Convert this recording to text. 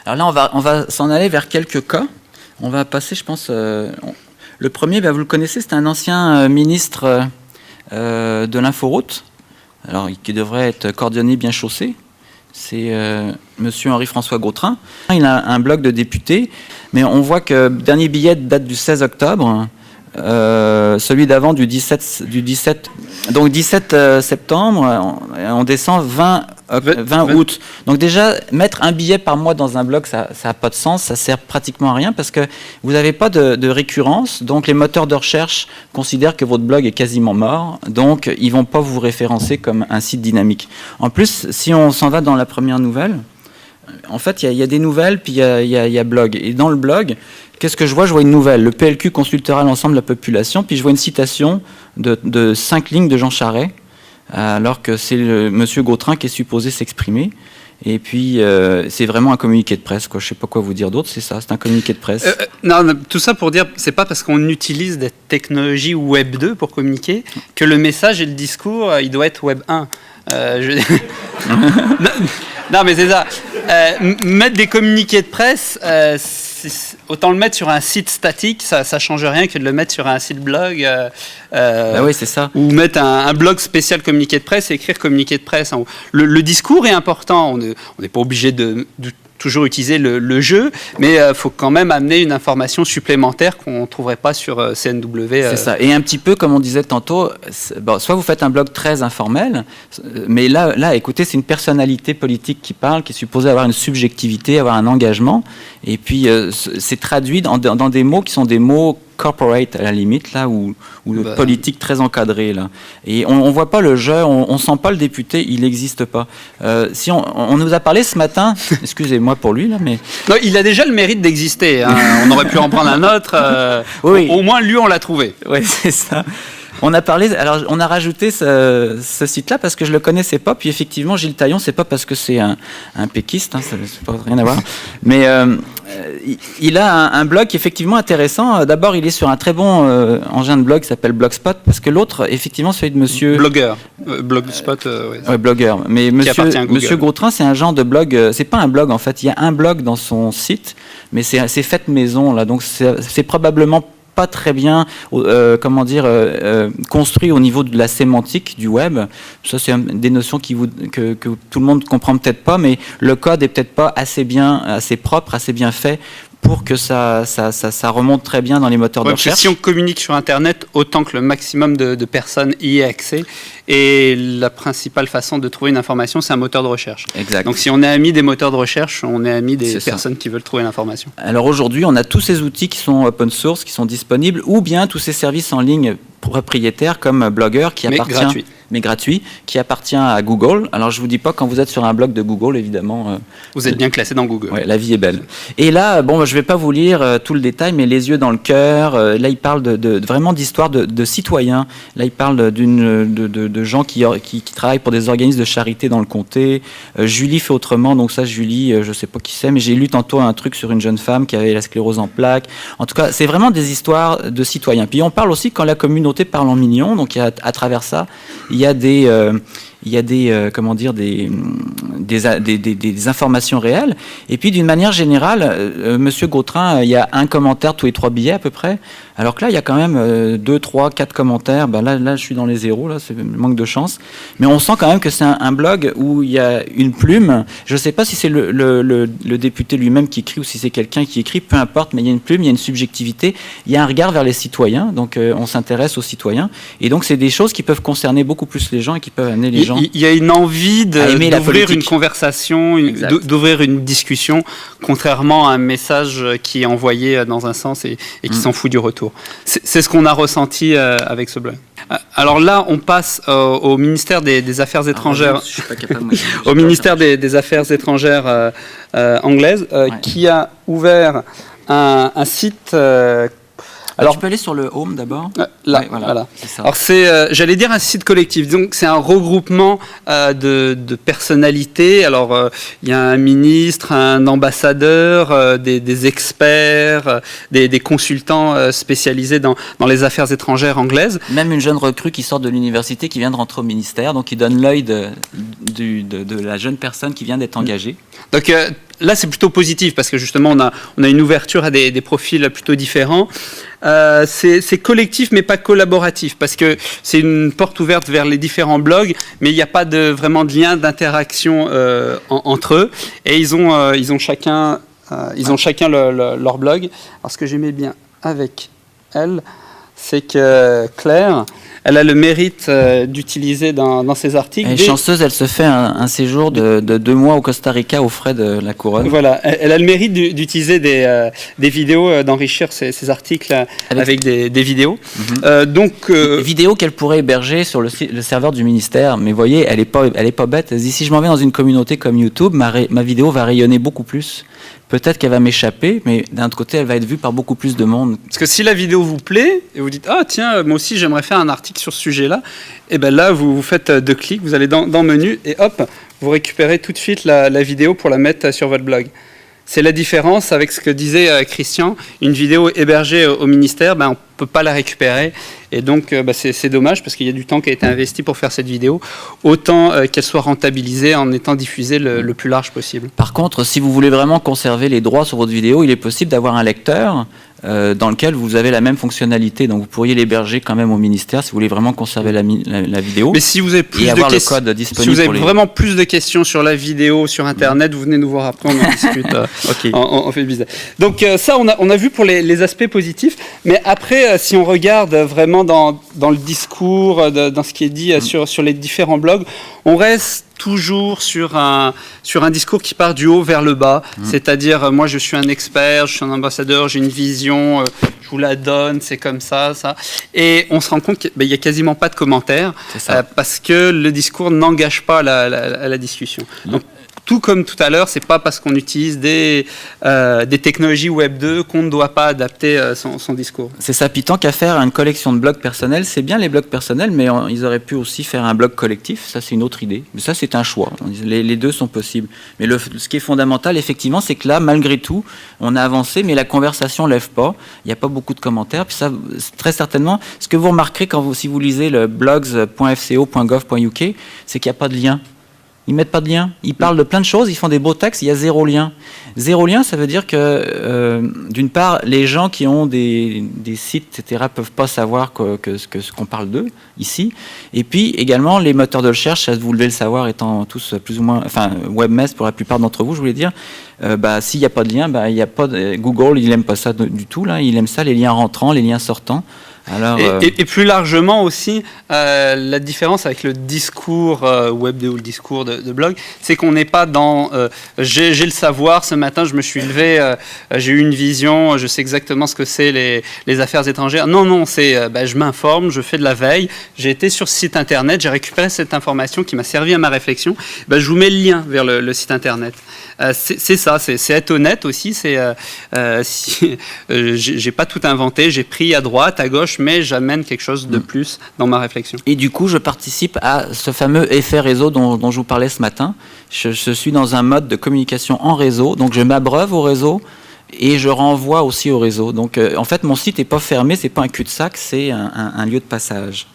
Alors là, on va s'en aller vers quelques cas. On va passer, je pense... le premier, vous le connaissez, c'est un ancien ministre de l'inforoute, alors qui devrait être cordonnier bien chaussé. C'est monsieur Henri-François Gautrin. Il a un blog de député, mais on voit que le dernier billet date du 16 octobre, celui d'avant du 17 septembre, on descend 20 août. Donc déjà, mettre un billet par mois dans un blog, ça n'a pas de sens, ça sert pratiquement à rien parce que vous n'avez pas de récurrence, donc les moteurs de recherche considèrent que votre blog est quasiment mort, donc ils ne vont pas vous référencer comme un site dynamique. En plus, si on s'en va dans la première nouvelle, en fait, il y a des nouvelles, puis il y a blog. Et dans le blog, qu'est-ce que je vois ? Je vois une nouvelle. Le PLQ consultera l'ensemble de la population, puis je vois une citation de 5 lignes de Jean Charest, alors que c'est monsieur Gautrin qui est supposé s'exprimer. Et puis, c'est vraiment un communiqué de presse, quoi. Je ne sais pas quoi vous dire d'autre, c'est ça, c'est un communiqué de presse. Non, tout ça pour dire, c'est pas parce qu'on utilise des technologies Web 2 pour communiquer que le message et le discours, il doit être Web 1. Non, mais c'est ça. Mettre des communiqués de presse, autant le mettre sur un site statique, ça change rien que de le mettre sur un site blog. Oui, c'est ça. Ou mettre un blog spécial communiqué de presse et écrire communiqué de presse en haut. Le discours est important. On n'est pas obligé de toujours utiliser le jeu, mais il faut quand même amener une information supplémentaire qu'on ne trouverait pas sur CNW. C'est ça. Et un petit peu, comme on disait tantôt, soit vous faites un blog très informel, mais là, écoutez, c'est une personnalité politique qui parle, qui est supposée avoir une subjectivité, avoir un engagement, et puis c'est traduit dans des mots qui sont des mots corporate à la limite, là, ou politique très encadrée, là. Et on voit pas le jeu, on sent pas le député, il n'existe pas. Si on nous a parlé ce matin, excusez-moi pour lui, là, mais... Non, il a déjà le mérite d'exister, hein. On aurait pu en prendre un autre. Oui. Au moins, lui, on l'a trouvé. Oui, c'est ça. On a parlé, alors on a rajouté ce site-là parce que je le connaissais pas. Puis effectivement, Gilles Taillon, c'est pas parce que c'est un péquiste, hein, ça n'a pas rien à voir. Mais il a un blog qui est effectivement intéressant. D'abord, il est sur un très bon engin de blog qui s'appelle Blogspot, parce que l'autre, effectivement, celui de monsieur... Blogueur. Blogspot, ouais, blogueur. Mais monsieur Gautrin, c'est un genre de blog... c'est pas un blog, en fait. Il y a un blog dans son site, mais c'est fait maison, là. Donc, c'est probablement pas très bien, construit au niveau de la sémantique du web. Ça, c'est des notions que tout le monde comprend peut-être pas, mais le code est peut-être pas assez propre, assez bien fait pour que ça remonte très bien dans les moteurs de recherche. Si on communique sur Internet, autant que le maximum de personnes y aient accès. Et la principale façon de trouver une information, c'est un moteur de recherche. Exact. Donc si on est ami des moteurs de recherche, on est ami des personnes qui veulent trouver l'information. Alors aujourd'hui, on a tous ces outils qui sont open source, qui sont disponibles, ou bien tous ces services en ligne propriétaires comme Blogger, mais gratuit, qui appartient à Google. Alors je vous dis pas, quand vous êtes sur un blog de Google, évidemment... vous êtes bien classé dans Google. Ouais, la vie est belle. Et là, je vais pas vous lire tout le détail, mais les yeux dans le cœur, là il parle vraiment d'histoire de citoyens. Là il parle de gens qui travaillent pour des organismes de charité dans le comté. Julie fait autrement, donc ça Julie, je sais pas qui c'est, mais j'ai lu tantôt un truc sur une jeune femme qui avait la sclérose en plaques. En tout cas, c'est vraiment des histoires de citoyens. Puis on parle aussi quand la communauté parle en millions, donc à travers ça, il y a des informations réelles. Et puis d'une manière générale, monsieur Gautrin, il y a un commentaire tous les 3 billets à peu près. Alors que là, il y a quand même 2, 3, 4 commentaires. Là, je suis dans les zéros, là, c'est manque de chance. Mais on sent quand même que c'est un blog où il y a une plume. Je ne sais pas si c'est le député lui-même qui écrit ou si c'est quelqu'un qui écrit, peu importe, mais il y a une plume, il y a une subjectivité, il y a un regard vers les citoyens, donc on s'intéresse aux citoyens. Et donc, c'est des choses qui peuvent concerner beaucoup plus les gens et qui peuvent amener les gens... Il y a une envie d'ouvrir une conversation, d'ouvrir une discussion, contrairement à un message qui est envoyé dans un sens et qui s'en fout du retour. C'est ce qu'on a ressenti avec ce blog. Alors là, on passe au ministère des Affaires étrangères, je suis pas capable, moi, au ministère des Affaires étrangères anglaise, qui a ouvert un site... Alors, tu peux aller sur le home d'abord. Là, ouais, voilà. C'est ça. Alors j'allais dire un site collectif. Donc c'est un regroupement de personnalités. Alors il y a un ministre, un ambassadeur, des experts, des consultants spécialisés dans les affaires étrangères anglaises. Même une jeune recrue qui sort de l'université, qui vient de rentrer au ministère, donc qui donne l'œil de la jeune personne qui vient d'être engagée. Donc là, c'est plutôt positif parce que justement, on a une ouverture à des profils plutôt différents. C'est collectif mais pas collaboratif parce que c'est une porte ouverte vers les différents blogs, mais il n'y a pas vraiment de lien d'interaction entre eux. Et ils ont chacun leur blog. Alors, ce que j'aimais bien avec elle, c'est que Claire, elle a le mérite d'utiliser dans ses articles. Elle est chanceuse, elle se fait un séjour de 2 mois au Costa Rica aux frais de la couronne. Voilà, elle a le mérite d'utiliser des vidéos, d'enrichir ses articles avec des vidéos. Vidéos qu'elle pourrait héberger sur le serveur du ministère. Mais vous voyez, elle est pas bête. Elle dit, si je m'en vais dans une communauté comme YouTube, ma vidéo va rayonner beaucoup plus. Peut-être qu'elle va m'échapper, mais d'un autre côté, elle va être vue par beaucoup plus de monde. Parce que si la vidéo vous plaît, et vous dites « Ah tiens, moi aussi j'aimerais faire un article sur ce sujet-là », et bien là, vous faites 2 clics, vous allez dans Menu, et hop, vous récupérez tout de suite la vidéo pour la mettre sur votre blog. C'est la différence avec ce que disait Christian. Une vidéo hébergée au ministère, on ne peut pas la récupérer. Et donc, c'est dommage parce qu'il y a du temps qui a été investi pour faire cette vidéo. Autant qu'elle soit rentabilisée en étant diffusée le plus large possible. Par contre, si vous voulez vraiment conserver les droits sur votre vidéo, il est possible d'avoir un lecteur dans lequel vous avez la même fonctionnalité. Donc, vous pourriez l'héberger quand même au ministère si vous voulez vraiment conserver la vidéo. Mais si vous avez plus de questions, si vous avez vraiment plus de questions sur la vidéo, sur Internet, vous venez nous voir après, on en discute. Okay. on fait le business. Donc, ça, on a vu pour les aspects positifs. Mais après, si on regarde vraiment dans le discours, dans ce qui est dit sur les différents blogs, on reste toujours sur un discours qui part du haut vers le bas, c'est-à-dire moi je suis un expert, je suis un ambassadeur, j'ai une vision, je vous la donne, c'est comme ça. Et on se rend compte qu'il n'y a quasiment pas de commentaires parce que le discours n'engage pas la discussion. Donc, tout comme tout à l'heure, c'est pas parce qu'on utilise des technologies Web 2 qu'on ne doit pas adapter son discours. C'est ça, puis tant qu'à faire une collection de blogs personnels, c'est bien les blogs personnels, mais ils auraient pu aussi faire un blog collectif, ça c'est une autre idée. Mais ça c'est un choix, les deux sont possibles. Mais ce qui est fondamental, effectivement, c'est que là, malgré tout, on a avancé, mais la conversation ne lève pas, il n'y a pas beaucoup de commentaires, puis ça, très certainement, ce que vous remarquerez si vous lisez le blogs.fco.gov.uk, c'est qu'il n'y a pas de lien. Ils mettent pas de lien. Ils parlent de plein de choses, ils font des beaux textes, il y a 0 lien. 0 lien, ça veut dire que, d'une part, les gens qui ont des sites, etc., peuvent pas savoir ce qu'on parle d'eux, ici. Et puis, également, les moteurs de recherche, ça, vous devez le savoir, étant tous plus ou moins... Enfin, WebMess, pour la plupart d'entre vous, je voulais dire, s'il n'y a pas de lien, il y a pas de, Google, il n'aime pas ça du tout, là. Il aime ça, les liens rentrants, les liens sortants. Alors, et plus largement aussi, la différence avec le discours Web 2 ou le discours de blog, c'est qu'on n'est pas dans j'ai le savoir, ce matin je me suis levé, j'ai eu une vision, je sais exactement ce que c'est les affaires étrangères. Non, c'est je m'informe, je fais de la veille, j'ai été sur ce site internet, j'ai récupéré cette information qui m'a servi à ma réflexion, je vous mets le lien vers le site internet. C'est ça, c'est être honnête aussi, c'est j'ai pas tout inventé, j'ai pris à droite, à gauche, mais j'amène quelque chose de plus dans ma réflexion. Et du coup, je participe à ce fameux effet réseau dont je vous parlais ce matin. Je suis dans un mode de communication en réseau, donc je m'abreuve au réseau et je renvoie aussi au réseau. Donc en fait, mon site n'est pas fermé, c'est pas un cul-de-sac, c'est un lieu de passage.